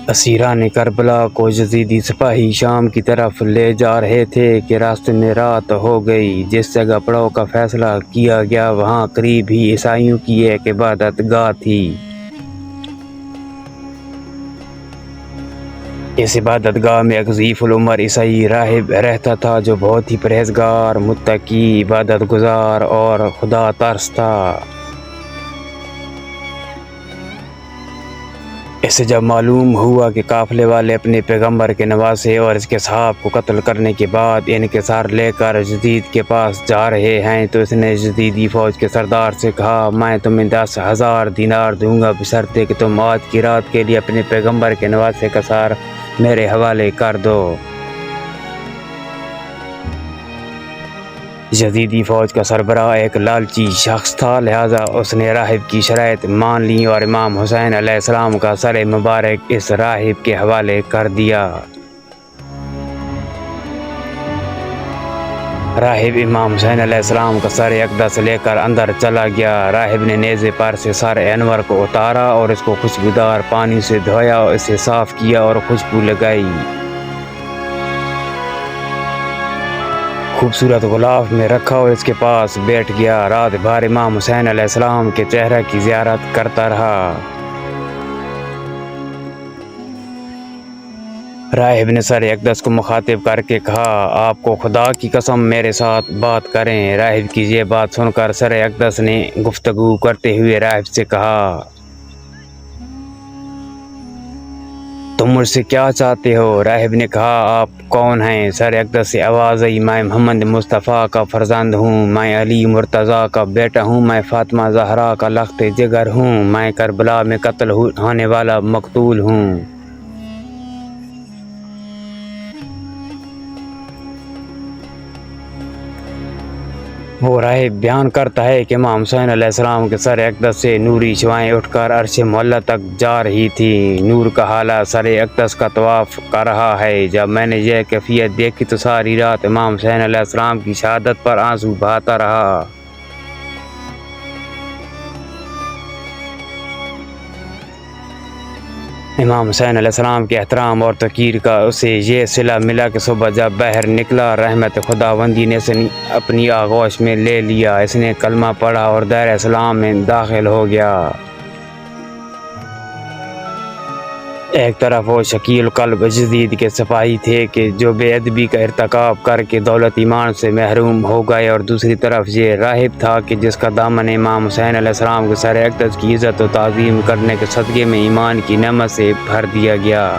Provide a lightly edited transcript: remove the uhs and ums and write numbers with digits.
اسیران کربلا کو یزیدی سپاہی شام کی طرف لے جا رہے تھے کہ راستے میں رات ہو گئی۔ جس جگہ پڑاؤ کا فیصلہ کیا گیا وہاں قریب ہی عیسائیوں کی ایک عبادت گاہ تھی۔ اس عبادت گاہ میں ایک ضعیف العمر عیسائی راہب رہتا تھا جو بہت ہی پرہیزگار، متقی، عبادت گزار اور خدا ترس تھا۔ اسے جب معلوم ہوا کہ قافلے والے اپنے پیغمبر کے نواسے اور اس کے صحاب کو قتل کرنے کے بعد انکسار لے کر یزید کے پاس جا رہے ہیں تو اس نے یزیدی فوج کے سردار سے کہا، میں تمہیں 10,000 دینار دوں گا بشرطے کہ تم آج کی رات کے لیے اپنے پیغمبر کے نواسے کا سار میرے حوالے کر دو۔ یزیدی فوج کا سربراہ ایک لالچی شخص تھا، لہٰذا اس نے راہب کی شرائط مان لی اور امام حسین علیہ السلام کا سر مبارک اس راہب کے حوالے کر دیا۔ راہب امام حسین علیہ السلام کا سر اقدس لے کر اندر چلا گیا۔ راہب نے نیزے پر سے سر انور کو اتارا اور اس کو خوشبودار پانی سے دھویا اور اسے صاف کیا اور خوشبو لگائی۔ خوبصورت غلاف میں رکھا اور اس کے پاس بیٹھ گیا۔ رات بھر امام حسین علیہ السلام کے چہرہ کی زیارت کرتا رہا۔ راہب نے سر اقدس کو مخاطب کر کے کہا، آپ کو خدا کی قسم میرے ساتھ بات کریں۔ راہب کی یہ بات سن کر سر اقدس نے گفتگو کرتے ہوئے راہب سے کہا، تم مجھ سے کیا چاہتے ہو؟ راہب نے کہا، آپ کون ہیں؟ سر اقدس سے آواز آئی، میں محمد مصطفیٰ کا فرزند ہوں، میں علی مرتضیٰ کا بیٹا ہوں، میں فاطمہ زہرا کا لخت جگر ہوں، میں کربلا میں قتل ہونے والا مقتول ہوں۔ وہ راہب بیان کرتا ہے کہ امام حسین علیہ السلام کے سر اقدس سے نوری شعائیں اٹھ کر عرش معلیٰ تک جا رہی تھیں۔ نور کا حالہ سر اقدس کا طواف کر رہا ہے۔ جب میں نے یہ کیفیت دیکھی تو ساری رات امام حسین علیہ السلام کی شہادت پر آنسو بہاتا رہا۔ امام حسین علیہ السلام کے احترام اور توقیر کا اسے یہ صلہ ملا کہ صبح جب باہر نکلا رحمت خداوندی نے اسے اپنی آغوش میں لے لیا۔ اس نے کلمہ پڑھا اور دائرہ اسلام میں داخل ہو گیا۔ ایک طرف وہ شکیل قلب یزید کے سپاہی تھے کہ جو بے ادبی کا ارتکاب کر کے دولت ایمان سے محروم ہو گئے، اور دوسری طرف یہ راہب تھا کہ جس کا دامن امام حسین علیہ السلام کے سر اقدس کی عزت و تعظیم کرنے کے صدقے میں ایمان کی نعمت سے بھر دیا گیا۔